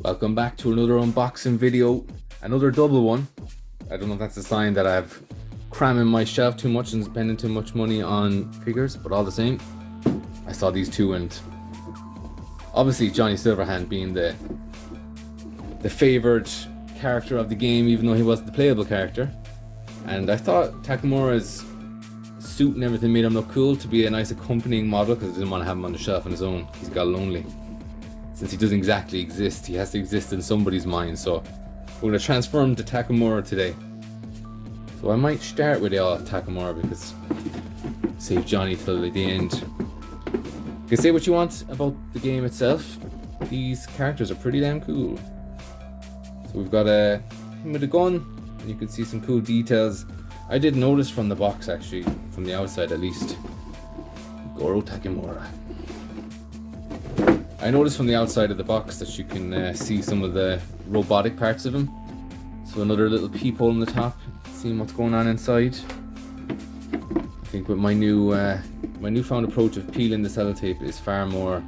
Welcome back to another unboxing video, another double one. I don't know if that's a sign that I've cramming my shelf too much and spending too much money on figures, but all the same, I saw these two, and obviously Johnny Silverhand being the favoured character of the game, even though he wasn't the playable character. And I thought Takamura's suit and everything made him look cool to be a nice accompanying model, because I didn't want to have him on the shelf on his own. He's got lonely. Since he doesn't exactly exist, he has to exist in somebody's mind. So we're going to transfer him to Takamura today. So I might start with Takamura, because save Johnny till the end. You can say what you want about the game itself. These characters are pretty damn cool. So we've got him with a gun, and you can see some cool details. I did notice from the box, actually, from the outside at least. Goro Takemura. I noticed from the outside of the box that you can see some of the robotic parts of him. So another little peephole in the top, seeing what's going on inside. I think with my newfound approach of peeling the sellotape is far more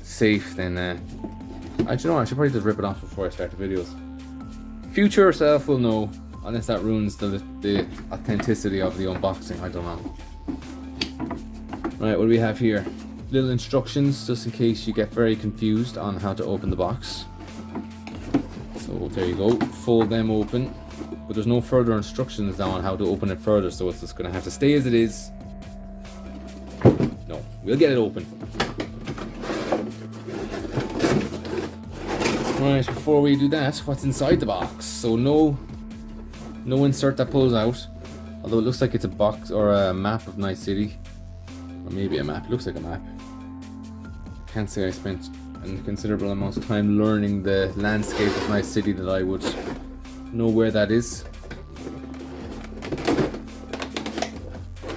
safe than I don't know, I should probably just rip it off before I start the videos. Future self will know, unless that ruins the authenticity of the unboxing. I don't know. Right, what do we have here? Little instructions, just in case you get very confused on how to open the box. So there you go, fold them open. But there's no further instructions now on how to open it further, so it's just going to have to stay as it is. No, we'll get it open. Right, before we do that, what's inside the box? So no insert that pulls out, although it looks like it's a box or a map of Night City, or maybe a map. It looks like a map. Can't say I spent a considerable amount of time learning the landscape of Night City that I would know where that is.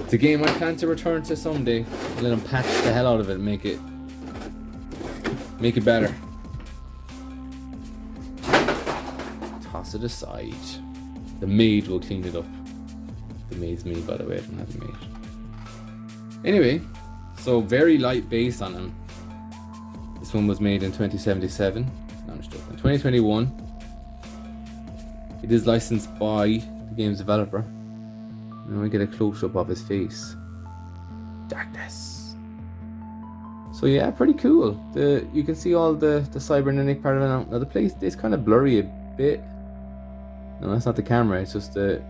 It's a game I plan to return to someday. Let them patch the hell out of it and make it better. Toss it aside. The maid will clean it up. The maid's me, by the way. I don't have a maid. Anyway, so very light base on him. This one was made in 2077. No, I'm just joking. 2021. It is licensed by the game's developer. Now we get a close-up of his face. Darkness. So yeah, pretty cool. You can see all the cybernetic part of it now. Now the place is kind of blurry a bit. No, that's not the camera. It's just the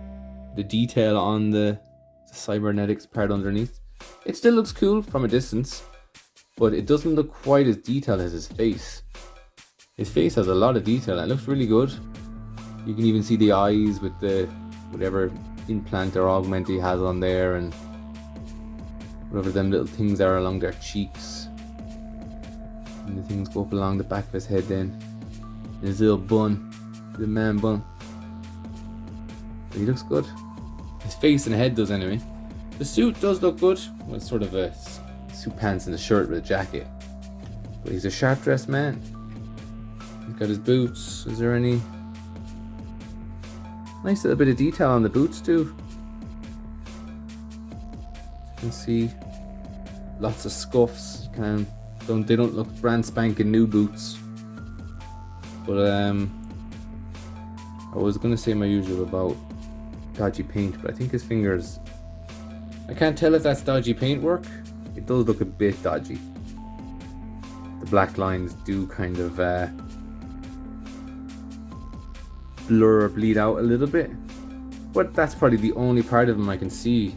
detail on the cybernetics part underneath. It still looks cool from a distance, but it doesn't look quite as detailed as his face. His face has a lot of detail. It looks really good. You can even see the eyes with the whatever implant or augment he has on there, and whatever them little things are along their cheeks. And the things go up along the back of his head then. And his little bun. The man bun. But he looks good. His face and head does anyway. The suit does look good. Well, it's sort of a suit pants and a shirt with a jacket. But he's a sharp dressed man. He's got his boots. Is there any nice little bit of detail on the boots too? You can see lots of scuffs. They don't look brand spanking new boots. But I was gonna say my usual about dodgy paint, but I think his fingers, I can't tell if that's dodgy paint work. It does look a bit dodgy. The black lines do kind of blur or bleed out a little bit, but that's probably the only part of him I can see.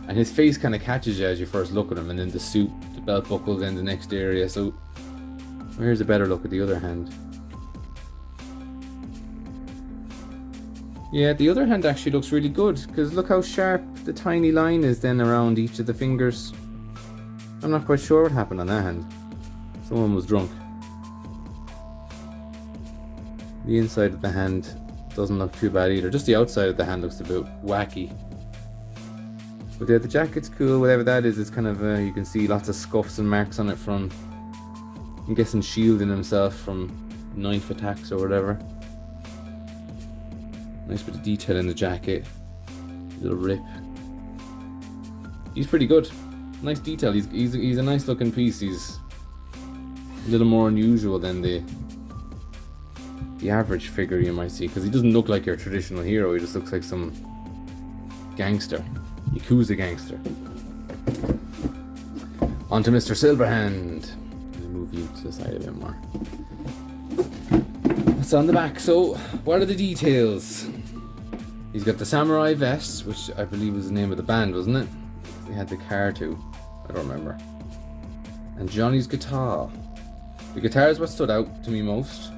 And his face kind of catches you as you first look at him, and then the suit, the belt buckle, then the next area. So here's a better look at the other hand. Yeah, the other hand actually looks really good, because look how sharp the tiny line is then around each of the fingers. I'm not quite sure what happened on that hand. Someone was drunk. The inside of the hand doesn't look too bad either. Just the outside of the hand looks a bit wacky. But yeah, the jacket's cool, whatever that is. It's kind of, you can see lots of scuffs and marks on it from, I'm guessing, shielding himself from knife attacks or whatever. Nice bit of detail in the jacket. Little rip. He's pretty good. Nice detail. He's a nice looking piece. a little more unusual than the average figure you might see, because he doesn't look like your traditional hero. He just looks like some gangster, Yakuza gangster. On to Mr. Silverhand. I'll move you to the side a bit more. That's on the back. So, what are the details? He's got the samurai vest, which I believe was the name of the band, wasn't it? They had the car too. I don't remember. And Johnny's guitar. The guitar is what stood out to me most,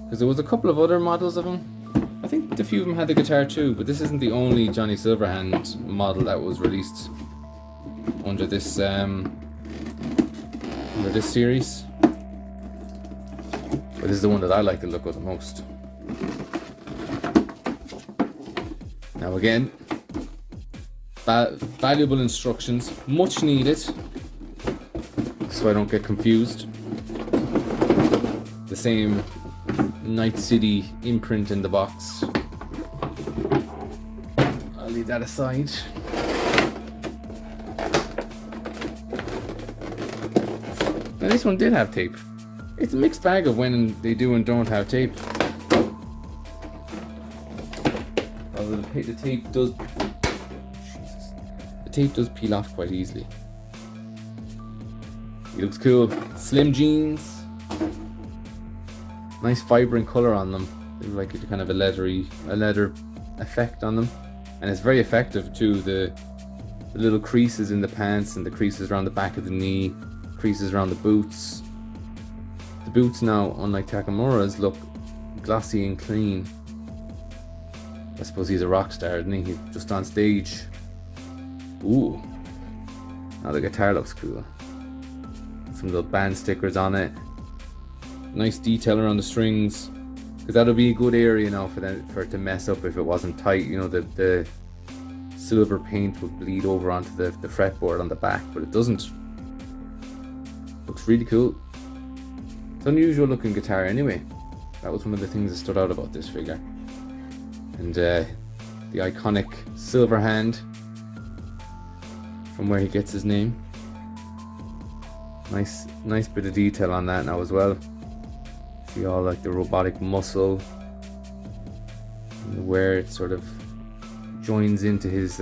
because there was a couple of other models of him. I think a few of them had the guitar too, but this isn't the only Johnny Silverhand model that was released under this series. But this is the one that I like the look of the most. Now again, valuable instructions, much needed, so I don't get confused. The same Night City imprint in the box. I'll leave that aside. Now this one did have tape. It's a mixed bag of when they do and don't have tape. Although the tape does... Jesus. The tape does peel off quite easily. He looks cool. Slim jeans. Nice vibrant colour on them. They look like kind of a leather effect on them. And it's very effective too. The little creases in the pants and the creases around the back of the knee. Creases around the boots. The boots now, unlike Takamura's, look glossy and clean. I suppose he's a rock star, isn't he? He's just on stage. Ooh. Now the guitar looks cool. Some little band stickers on it. Nice detail around the strings. Because that'll be a good area now for it to mess up if it wasn't tight. You know, the silver paint would bleed over onto the fretboard on the back, but it doesn't. Looks really cool. It's an unusual looking guitar anyway. That was one of the things that stood out about this figure. And the iconic silver hand from where he gets his name. Nice bit of detail on that now as well. See all like the robotic muscle and where it sort of joins into his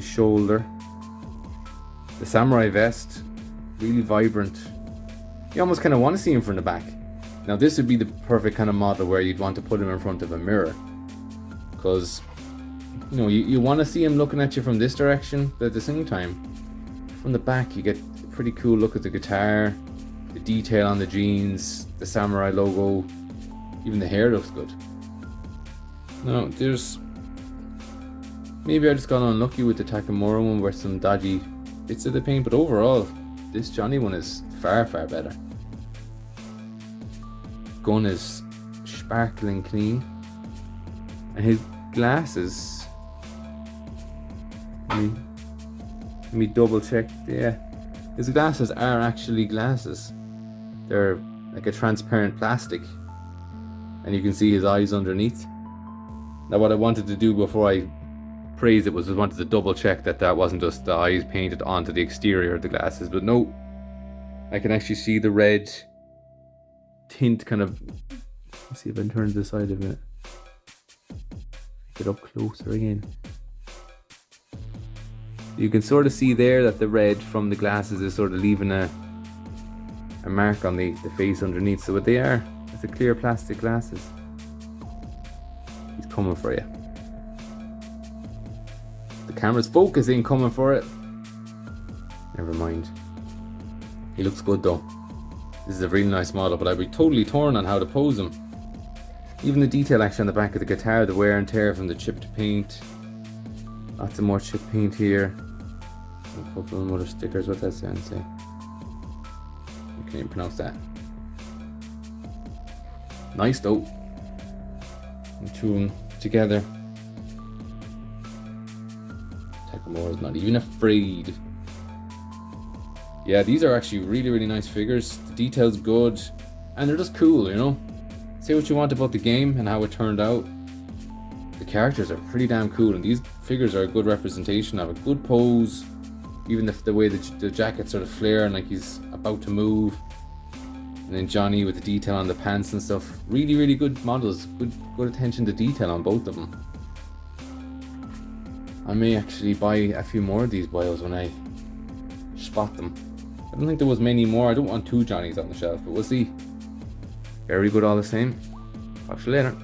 shoulder. The samurai vest, really vibrant. You almost kind of want to see him from the back. Now this would be the perfect kind of model where you'd want to put him in front of a mirror, because you know you want to see him looking at you from this direction, but at the same time from the back you get a pretty cool look at the guitar, the detail on the jeans, the samurai logo, even the hair looks good. Now there's maybe I just got unlucky with the Takamura one where some dodgy bits of the paint, but overall this Johnny one is far better. Gun is sparkling clean, and his glasses, let me double check. Yeah, his glasses are actually glasses. They're like a transparent plastic, and you can see his eyes underneath. Now what I wanted to do before I praised it was I wanted to double check that wasn't just the eyes painted onto the exterior of the glasses, but no, I can actually see the red tint kind of. Let's see if I can turn to the side of it. Get up closer again. You can sort of see there that the red from the glasses is sort of leaving a mark on the face underneath. So what they are, it's a clear plastic glasses. He's coming for you. The camera's focusing, coming for it. Never mind. He looks good though. This is a really nice model, but I'd be totally torn on how to pose him. Even the detail actually on the back of the guitar, the wear and tear from the chipped paint. Lots of more chipped paint here. A couple of other stickers. What's that sound say? I can't even pronounce that. Nice though. And two of them together. Takamura's not even afraid. Yeah, these are actually really nice figures. The detail's good, and they're just cool, you know. Say what you want about the game and how it turned out. The characters are pretty damn cool, and these figures are a good representation of a good pose. Even the way the jacket sort of flare and like he's about to move. And then Johnny with the detail on the pants and stuff. Really, really good models. Good attention to detail on both of them. I may actually buy a few more of these bios when I spot them. I don't think there was many more. I don't want 2 Johnnies on the shelf, but we'll see. Very good all the same. Talk to you later.